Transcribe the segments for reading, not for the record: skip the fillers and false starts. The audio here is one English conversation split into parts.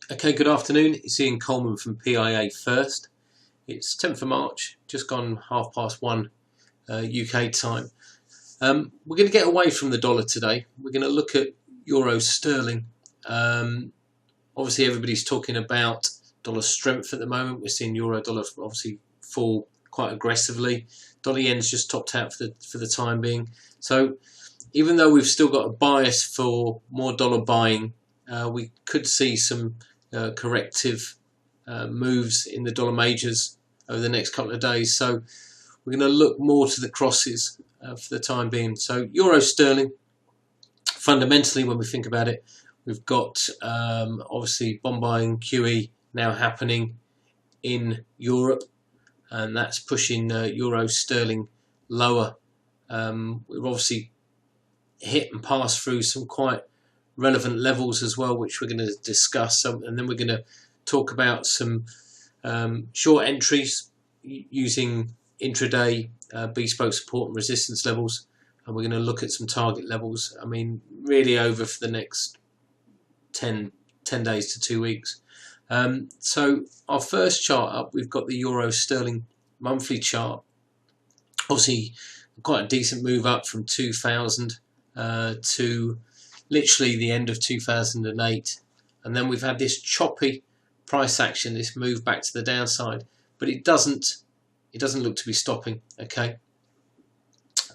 Okay, good afternoon. It's Ian Coleman from PIA First. It's 10th of March, just gone 1:30 UK time. We're going to get away from the dollar today. We're going to look at euro sterling. Obviously, everybody's talking about dollar strength at the moment. We're seeing euro dollar obviously fall quite aggressively. Dollar yen's just topped out for the time being. So even though we've still got a bias for more dollar buying, we could see some corrective moves in the dollar majors over the next couple of days. So we're going to look more to the crosses for the time being. So euro sterling, fundamentally, when we think about it, we've got obviously bond buying QE now happening in Europe, and that's pushing euro sterling lower. We've obviously hit and passed through some quite relevant levels as well, which we're going to discuss, and then we're going to talk about some short entries using intraday bespoke support and resistance levels, and we're going to look at some target levels. I mean, really over for the next 10 days to 2 weeks. So our first chart up, we've got the euro sterling monthly chart. Obviously quite a decent move up from 2000 to literally the end of 2008, and then we've had this choppy price action, this move back to the downside, but it doesn't look to be stopping. Okay, a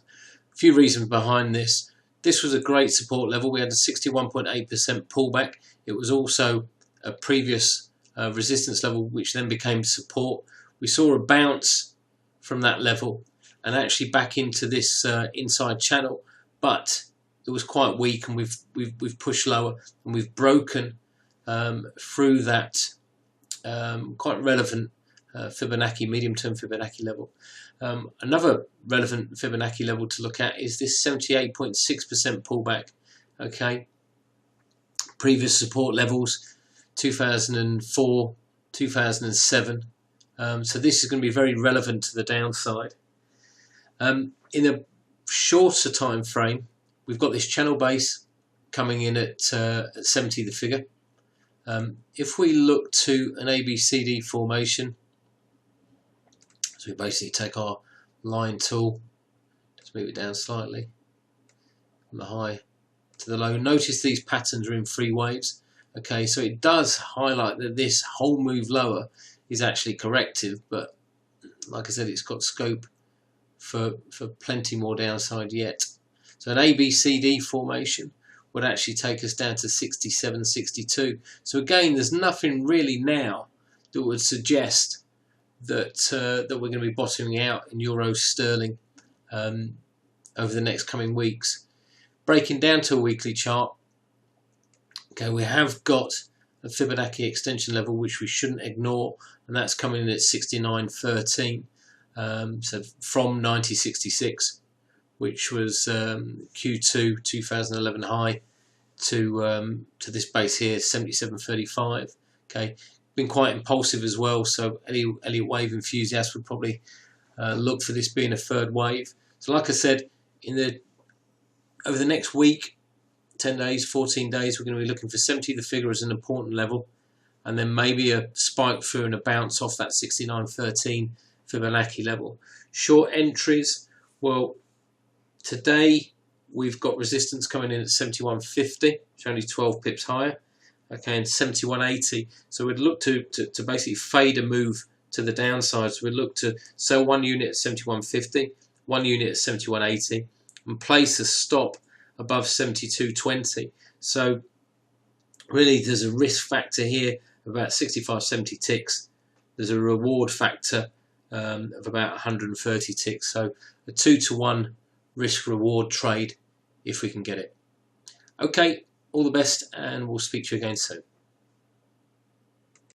few reasons behind this. This was a great support level. We had a 61.8% pullback. It was also a previous resistance level, which then became support. We saw a bounce from that level and actually back into this inside channel, but it was quite weak, and we've pushed lower, and we've broken through that quite relevant Fibonacci, medium-term Fibonacci level. Another relevant Fibonacci level to look at is this 78.6% pullback. Okay, previous support levels 2004, 2007. So this is going to be very relevant to the downside. In a shorter time frame, we've got this channel base coming in at 70 the figure. If we look to an ABCD formation, so we basically take our line tool, just move it down slightly from the high to the low. Notice these patterns are in three waves. Okay, so it does highlight that this whole move lower is actually corrective, but like I said, it's got scope for plenty more downside yet. So an ABCD formation would actually take us down to 67, 62. So again, there's nothing really now that would suggest that that we're going to be bottoming out in euro sterling over the next coming weeks. Breaking down to a weekly chart, okay, we have got a Fibonacci extension level which we shouldn't ignore, and that's coming in at 69.13. So from 90.66. which was Q2 2011 high, to this base here, 77.35. Okay, been quite impulsive as well. So Elliott wave enthusiasts would probably look for this being a third wave. So like I said, over the next week, 10 days, 14 days, we're going to be looking for 70 the figure as an important level, and then maybe a spike through and a bounce off that 69.13 Fibonacci level. Short entries, well, today we've got resistance coming in at 71.50, which is only 12 pips higher. Okay, and 71.80. So we'd look to basically fade a move to the downside. So we'd look to sell one unit at 71.50, one unit at 71.80, and place a stop above 72.20. So really, there's a risk factor here of about 65-70 ticks. There's a reward factor of about 130 ticks. So a 2-to-1 risk reward trade if we can get it. Okay, all the best, and we'll speak to you again soon.